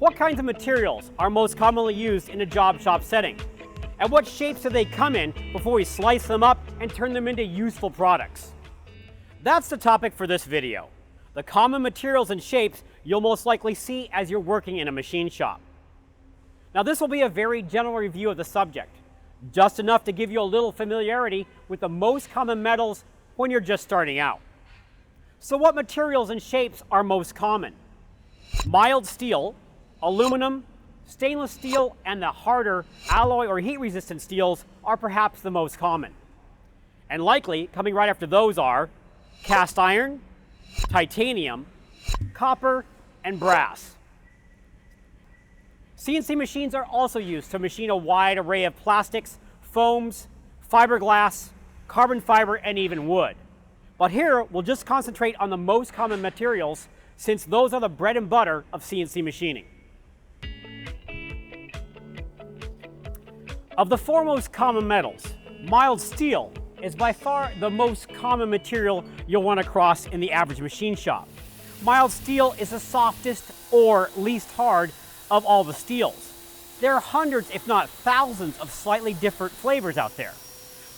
What kinds of materials are most commonly used in a job shop setting? And what shapes do they come in before we slice them up and turn them into useful products? That's the topic for this video. The common materials and shapes you'll most likely see as you're working in a machine shop. Now this will be a very general review of the subject, just enough to give you a little familiarity with the most common metals when you're just starting out. So what materials and shapes are most common? Mild steel, aluminum, stainless steel, and the harder alloy or heat-resistant steels are perhaps the most common. And likely, coming right after those are cast iron, titanium, copper, and brass. CNC machines are also used to machine a wide array of plastics, foams, fiberglass, carbon fiber, and even wood. But here, we'll just concentrate on the most common materials since those are the bread and butter of CNC machining. Of the four most common metals, mild steel is by far the most common material you'll run across in the average machine shop. Mild steel is the softest or least hard of all the steels. There are hundreds, if not thousands, of slightly different flavors out there,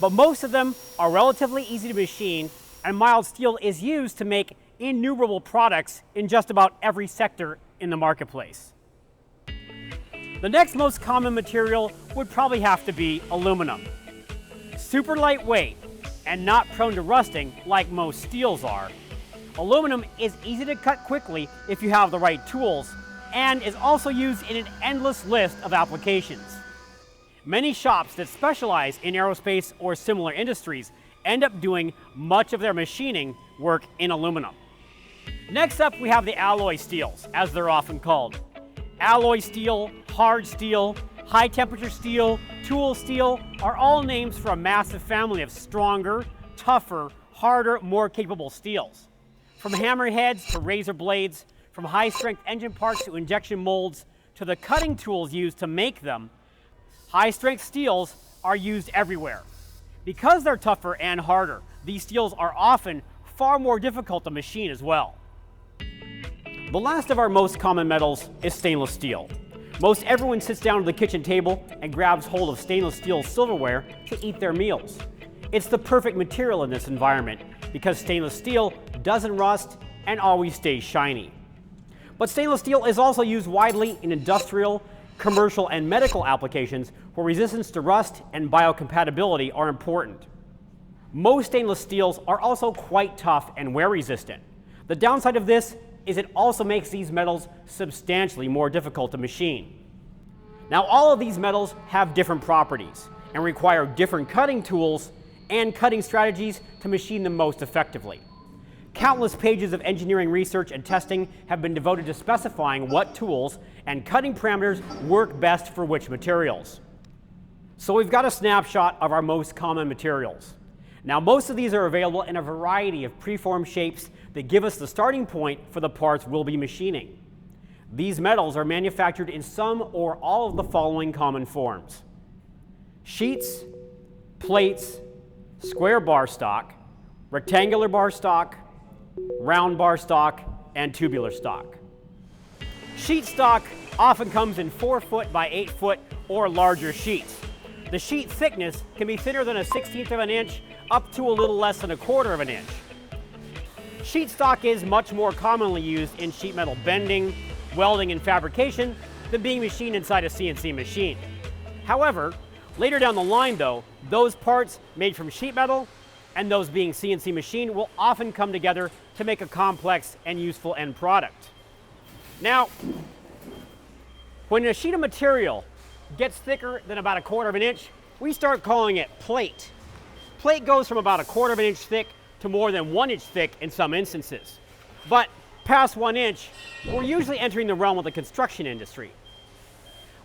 but most of them are relatively easy to machine, and mild steel is used to make innumerable products in just about every sector in the marketplace. The next most common material would probably have to be aluminum. Super lightweight and not prone to rusting like most steels are, aluminum is easy to cut quickly if you have the right tools and is also used in an endless list of applications. Many shops that specialize in aerospace or similar industries end up doing much of their machining work in aluminum. Next up, we have the alloy steels, as they're often called. Alloy steel, hard steel, high temperature steel, tool steel are all names for a massive family of stronger, tougher, harder, more capable steels. From hammerheads to razor blades, from high strength engine parts to injection molds, to the cutting tools used to make them, high strength steels are used everywhere. Because they're tougher and harder, these steels are often far more difficult to machine as well. The last of our most common metals is stainless steel. Most everyone sits down at the kitchen table and grabs hold of stainless steel silverware to eat their meals. It's the perfect material in this environment because stainless steel doesn't rust and always stays shiny. But stainless steel is also used widely in industrial, commercial, and medical applications where resistance to rust and biocompatibility are important. Most stainless steels are also quite tough and wear resistant. The downside of this is it also makes these metals substantially more difficult to machine. Now, all of these metals have different properties and require different cutting tools and cutting strategies to machine them most effectively. Countless pages of engineering research and testing have been devoted to specifying what tools and cutting parameters work best for which materials. So we've got a snapshot of our most common materials. Now, most of these are available in a variety of preformed shapes that give us the starting point for the parts we'll be machining. These metals are manufactured in some or all of the following common forms: sheets, plates, square bar stock, rectangular bar stock, round bar stock, and tubular stock. Sheet stock often comes in 4 foot by 8 foot or larger sheets. The sheet thickness can be thinner than a 1/16 of an inch up to a little less than a 1/4 of an inch. Sheet stock is much more commonly used in sheet metal bending, welding, and fabrication than being machined inside a CNC machine. However, later down the line though, those parts made from sheet metal and those being CNC machined will often come together to make a complex and useful end product. Now, when a sheet of material gets thicker than about a 1/4 of an inch, we start calling it plate. Plate goes from about a 1/4 of an inch thick to more than 1 inch thick in some instances. But past 1 inch, we're usually entering the realm of the construction industry.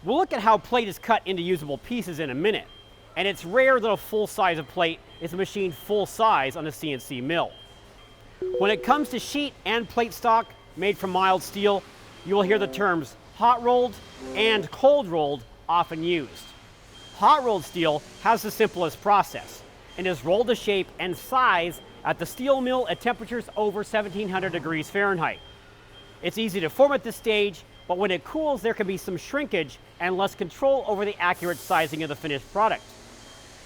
We'll look at how plate is cut into usable pieces in a minute, and it's rare that a full size of plate is machined full size on a CNC mill. When it comes to sheet and plate stock made from mild steel, you will hear the terms hot rolled and cold rolled often used. Hot rolled steel has the simplest process and is rolled to shape and size at the steel mill at temperatures over 1700 degrees Fahrenheit. It's easy to form at this stage but when it cools, there can be some shrinkage and less control over the accurate sizing of the finished product.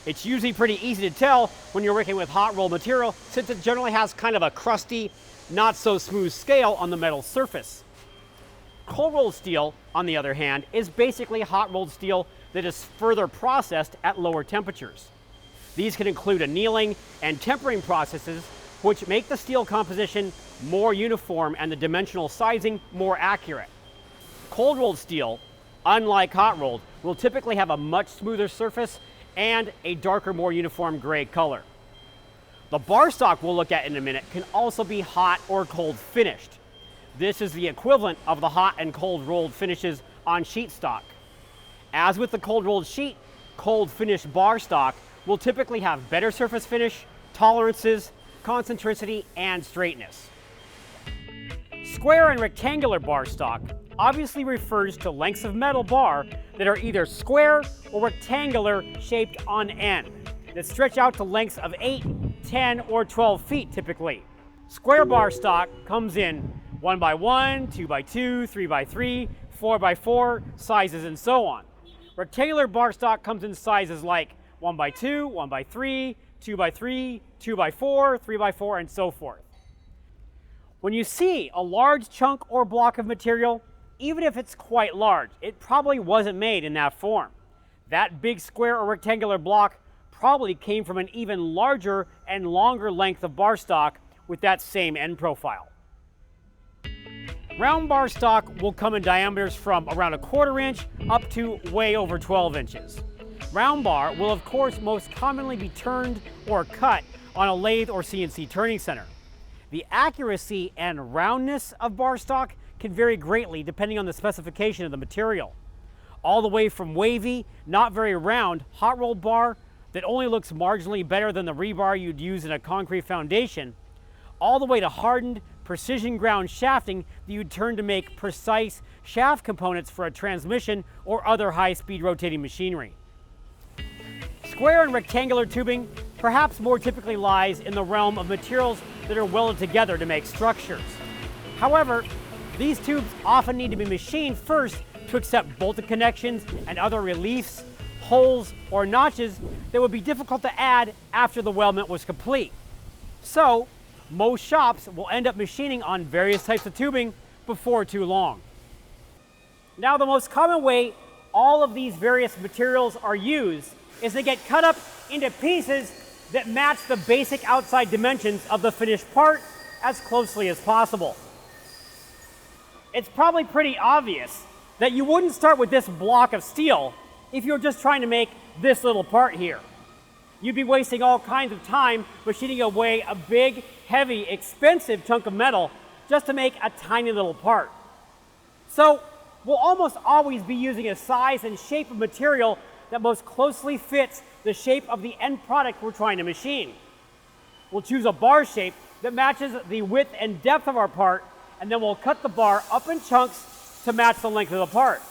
It's usually pretty easy to tell when you're working with hot rolled material, since it generally has kind of a crusty, not so smooth scale on the metal surface. Cold rolled steel, on the other hand, is basically hot rolled steel that is further processed at lower temperatures. These can include annealing and tempering processes, which make the steel composition more uniform and the dimensional sizing more accurate. Cold rolled steel, unlike hot rolled, will typically have a much smoother surface and a darker, more uniform gray color. The bar stock we'll look at in a minute can also be hot or cold finished. This is the equivalent of the hot and cold rolled finishes on sheet stock. As with the cold rolled sheet, cold finished bar stock will typically have better surface finish, tolerances, concentricity, and straightness. Square and rectangular bar stock obviously refers to lengths of metal bar that are either square or rectangular shaped on end, that stretch out to lengths of 8, 10, or 12 feet typically. Square bar stock comes in 1x1, 2x2, 3x3, 4x4 sizes and so on. Rectangular bar stock comes in sizes like 1x2, 1x3, 2x3, 2x4, 3x4, and so forth. When you see a large chunk or block of material, even if it's quite large, it probably wasn't made in that form. That big square or rectangular block probably came from an even larger and longer length of bar stock with that same end profile. Round bar stock will come in diameters from around 1/4 inch up to way over 12 inches. Round bar will of course most commonly be turned or cut on a lathe or CNC turning center. The accuracy and roundness of bar stock can vary greatly depending on the specification of the material. All the way from wavy, not very round, hot rolled bar that only looks marginally better than the rebar you'd use in a concrete foundation, all the way to hardened, precision ground shafting that you'd turn to make precise shaft components for a transmission or other high-speed rotating machinery. Square and rectangular tubing perhaps more typically lies in the realm of materials that are welded together to make structures. However, these tubes often need to be machined first to accept bolted connections and other reliefs, holes, or notches that would be difficult to add after the weldment was complete. So, most shops will end up machining on various types of tubing before too long. Now, the most common way all of these various materials are used is they get cut up into pieces that match the basic outside dimensions of the finished part as closely as possible. It's probably pretty obvious that you wouldn't start with this block of steel if you're just trying to make this little part here. You'd be wasting all kinds of time machining away a big, heavy, expensive chunk of metal just to make a tiny little part. So we'll almost always be using a size and shape of material that most closely fits the shape of the end product we're trying to machine. We'll choose a bar shape that matches the width and depth of our part, and then we'll cut the bar up in chunks to match the length of the part.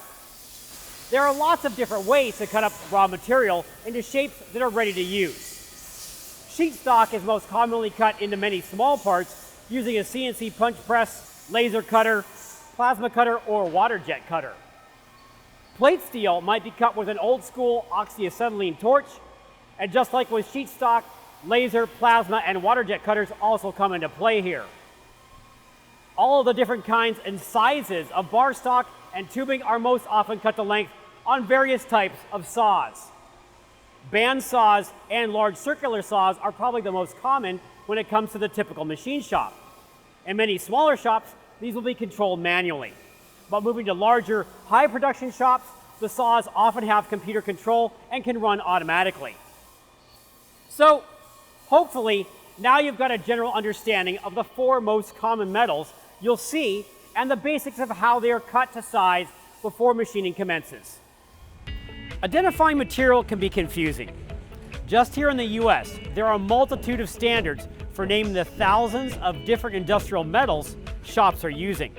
There are lots of different ways to cut up raw material into shapes that are ready to use. Sheet stock is most commonly cut into many small parts using a CNC punch press, laser cutter, plasma cutter, or water jet cutter. Plate steel might be cut with an old school oxyacetylene torch, and just like with sheet stock, laser, plasma, and water jet cutters also come into play here. All of the different kinds and sizes of bar stock and tubing are most often cut to length on various types of saws. Band saws and large circular saws are probably the most common when it comes to the typical machine shop. In many smaller shops, these will be controlled manually. But moving to larger, high production shops, the saws often have computer control and can run automatically. So, hopefully, now you've got a general understanding of the 4 most common metals you'll see and the basics of how they are cut to size before machining commences. Identifying material can be confusing. Just here in the US, there are a multitude of standards for naming the thousands of different industrial metals shops are using.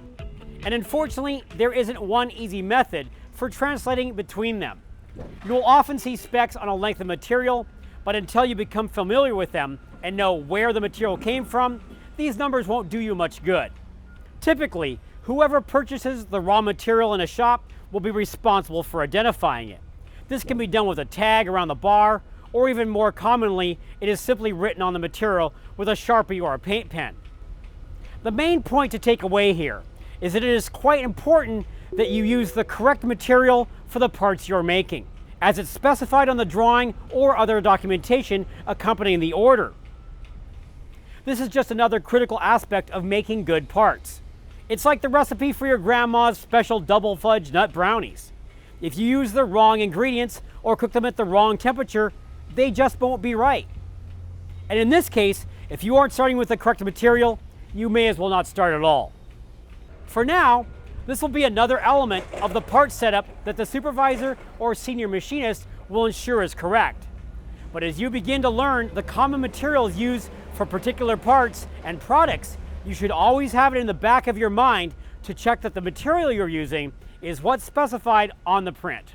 And unfortunately, there isn't one easy method for translating between them. You will often see specs on a length of material, but until you become familiar with them and know where the material came from, these numbers won't do you much good. Typically, Whoever purchases the raw material in a shop will be responsible for identifying it. This can be done with a tag around the bar, or even more commonly, it is simply written on the material with a Sharpie or a paint pen. The main point to take away here is that it is quite important that you use the correct material for the parts you're making, as it's specified on the drawing or other documentation accompanying the order. This is just another critical aspect of making good parts. It's like the recipe for your grandma's special double fudge nut brownies. If you use the wrong ingredients or cook them at the wrong temperature, they just won't be right. And in this case, if you aren't starting with the correct material, you may as well not start at all. For now, this will be another element of the part setup that the supervisor or senior machinist will ensure is correct. But as you begin to learn the common materials used for particular parts and products, you should always have it in the back of your mind to check that the material you're using is what's specified on the print.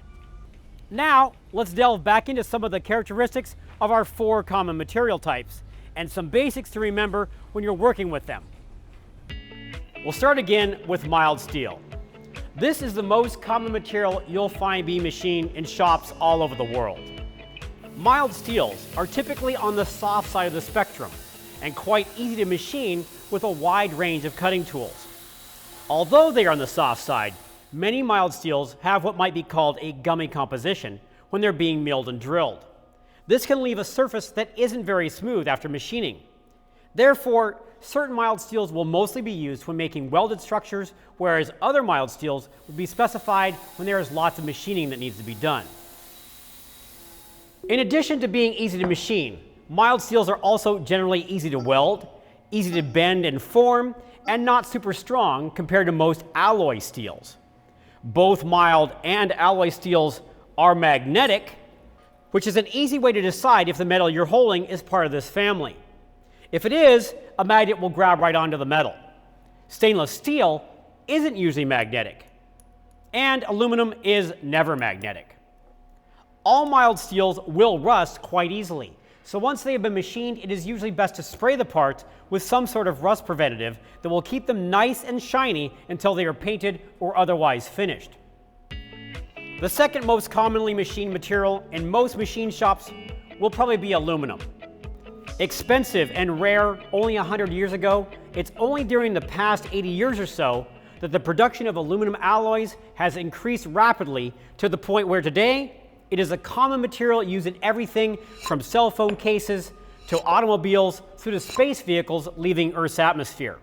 Now, let's delve back into some of the characteristics of our 4 common material types and some basics to remember when you're working with them. We'll start again with mild steel. This is the most common material you'll find being machined in shops all over the world. Mild steels are typically on the soft side of the spectrum and quite easy to machine with a wide range of cutting tools. Although they are on the soft side, many mild steels have what might be called a gummy composition when they're being milled and drilled. This can leave a surface that isn't very smooth after machining. Therefore, certain mild steels will mostly be used when making welded structures, whereas other mild steels will be specified when there is lots of machining that needs to be done. In addition to being easy to machine, mild steels are also generally easy to weld, easy to bend and form, and not super strong compared to most alloy steels. Both mild and alloy steels are magnetic, which is an easy way to decide if the metal you're holding is part of this family. If it is, a magnet will grab right onto the metal. Stainless steel isn't usually magnetic, and aluminum is never magnetic. All mild steels will rust quite easily, so once they have been machined, it is usually best to spray the parts with some sort of rust preventative that will keep them nice and shiny until they are painted or otherwise finished. The second most commonly machined material in most machine shops will probably be aluminum. Expensive and rare only 100 years ago, it's only during the past 80 years or so that the production of aluminum alloys has increased rapidly to the point where today it is a common material used in everything from cell phone cases to automobiles through to space vehicles leaving Earth's atmosphere.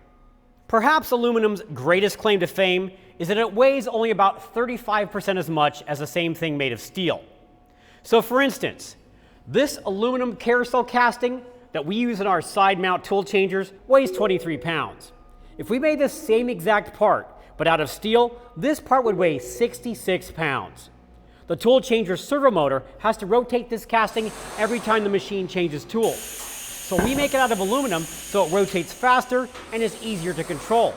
Perhaps aluminum's greatest claim to fame is that it weighs only about 35% as much as the same thing made of steel. So for instance, this aluminum carousel casting that we use in our side mount tool changers weighs 23 pounds. If we made this same exact part, but out of steel, this part would weigh 66 pounds. The tool changer servo motor has to rotate this casting every time the machine changes tools. So we make it out of aluminum so it rotates faster and is easier to control.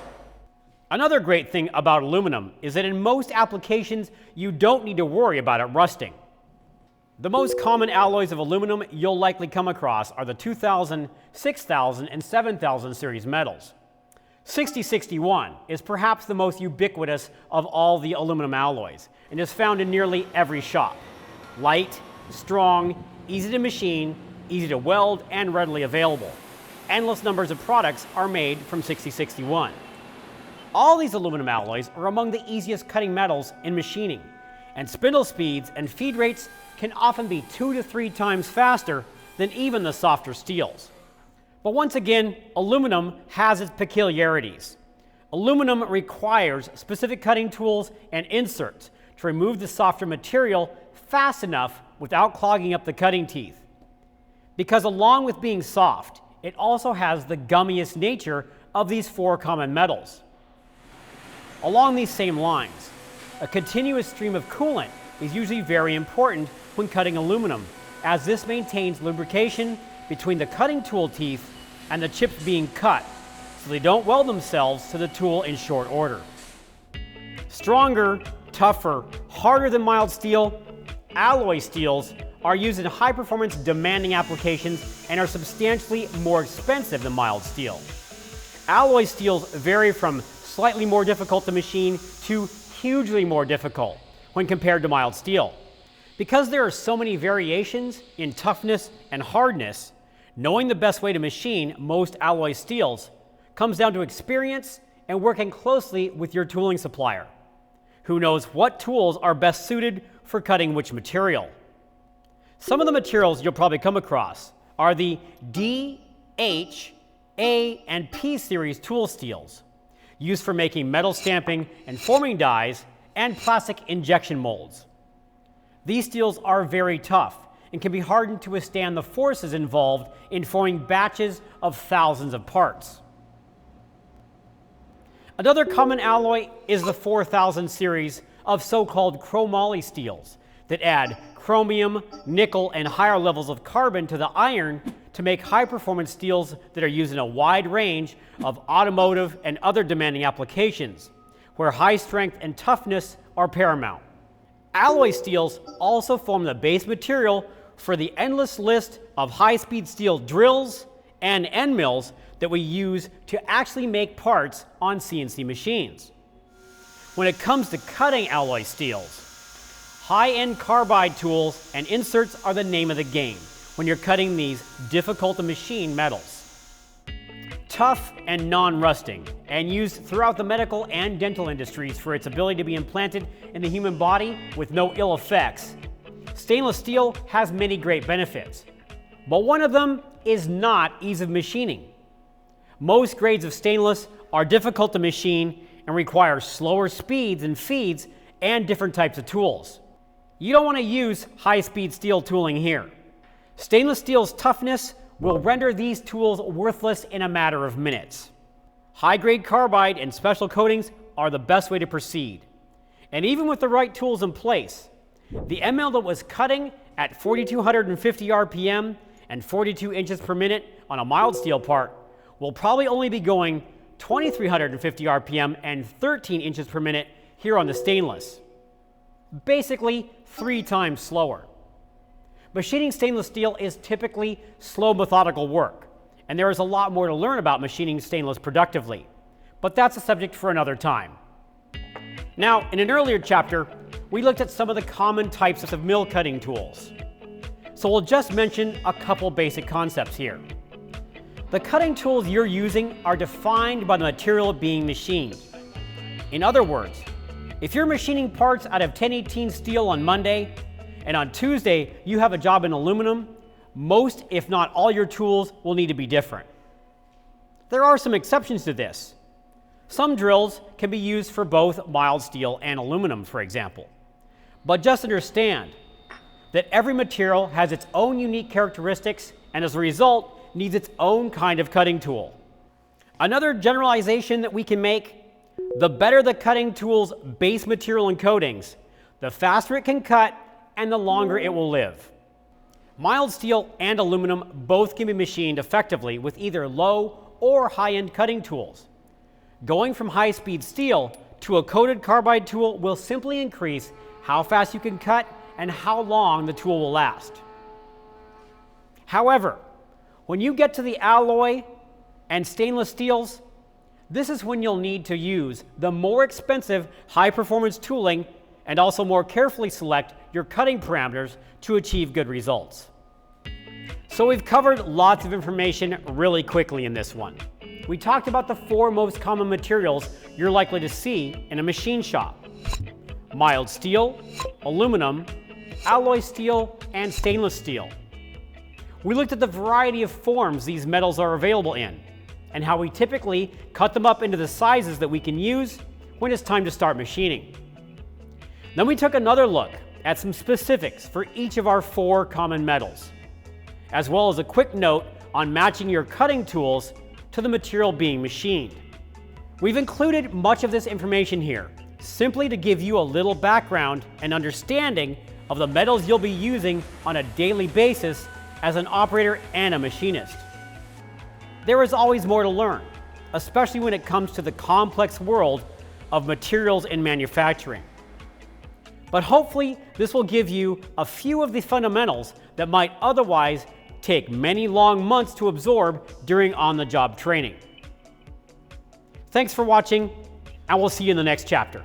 Another great thing about aluminum is that in most applications, you don't need to worry about it rusting. The most common alloys of aluminum you'll likely come across are the 2000, 6000, and 7000 series metals. 6061 is perhaps the most ubiquitous of all the aluminum alloys and is found in nearly every shop. Light, strong, easy to machine, easy to weld, and readily available. Endless numbers of products are made from 6061. All these aluminum alloys are among the easiest cutting metals in machining, and spindle speeds and feed rates can often be 2 to 3 times faster than even the softer steels. But once again, aluminum has its peculiarities. Aluminum requires specific cutting tools and inserts to remove the softer material fast enough without clogging up the cutting teeth. Because along with being soft, it also has the gummiest nature of these 4 common metals. Along these same lines, a continuous stream of coolant is usually very important when cutting aluminum, as this maintains lubrication between the cutting tool teeth and the chips being cut, so they don't weld themselves to the tool in short order. Stronger, tougher, harder than mild steel, alloy steels are used in high-performance demanding applications and are substantially more expensive than mild steel. Alloy steels vary from slightly more difficult to machine to hugely more difficult when compared to mild steel. Because there are so many variations in toughness and hardness, knowing the best way to machine most alloy steels comes down to experience and working closely with your tooling supplier, who knows what tools are best suited for cutting which material. Some of the materials you'll probably come across are the D, H, A, and P series tool steels, used for making metal stamping and forming dies and plastic injection molds. These steels are very tough and can be hardened to withstand the forces involved in forming batches of thousands of parts. Another common alloy is the 4000 series of so-called chromoly steels that add chromium, nickel, and higher levels of carbon to the iron to make high-performance steels that are used in a wide range of automotive and other demanding applications, where high strength and toughness are paramount. Alloy steels also form the base material for the endless list of high-speed steel drills and end mills that we use to actually make parts on CNC machines. When it comes to cutting alloy steels, high-end carbide tools and inserts are the name of the game when you're cutting these difficult-to-machine metals. Tough and non-rusting, and used throughout the medical and dental industries for its ability to be implanted in the human body with no ill effects, stainless steel has many great benefits, but one of them is not ease of machining. Most grades of stainless are difficult to machine and require slower speeds and feeds and different types of tools. You don't want to use high-speed steel tooling here. Stainless steel's toughness will render these tools worthless in a matter of minutes. High-grade carbide and special coatings are the best way to proceed. And even with the right tools in place, the ML that was cutting at 4,250 RPM and 42 inches per minute on a mild steel part will probably only be going 2,350 RPM and 13 inches per minute here on the stainless. Basically 3 times slower. Machining stainless steel is typically slow, methodical work, and there is a lot more to learn about machining stainless productively, but that's a subject for another time. Now, in an earlier chapter, we looked at some of the common types of mill cutting tools. So we'll just mention a couple basic concepts here. The cutting tools you're using are defined by the material being machined. In other words, if you're machining parts out of 1018 steel on Monday, and on Tuesday you have a job in aluminum, most, if not all, your tools will need to be different. There are some exceptions to this. Some drills can be used for both mild steel and aluminum, for example. But just understand that every material has its own unique characteristics and as a result needs its own kind of cutting tool. Another generalization that we can make: the better the cutting tool's base material and coatings, the faster it can cut and the longer it will live. Mild steel and aluminum both can be machined effectively with either low or high-end cutting tools. Going from high-speed steel to a coated carbide tool will simply increase how fast you can cut and how long the tool will last. However, when you get to the alloy and stainless steels, this is when you'll need to use the more expensive high-performance tooling and also more carefully select your cutting parameters to achieve good results. So we've covered lots of information really quickly in this one. We talked about the 4 most common materials you're likely to see in a machine shop: mild steel, aluminum, alloy steel, and stainless steel. We looked at the variety of forms these metals are available in and how we typically cut them up into the sizes that we can use when it's time to start machining. Then we took another look at some specifics for each of our 4 common metals, as well as a quick note on matching your cutting tools to the material being machined. We've included much of this information here simply to give you a little background and understanding of the metals you'll be using on a daily basis as an operator and a machinist. There is always more to learn, especially when it comes to the complex world of materials in manufacturing. But hopefully this will give you a few of the fundamentals that might otherwise take many long months to absorb during on-the-job training. Thanks for watching, and we'll see you in the next chapter.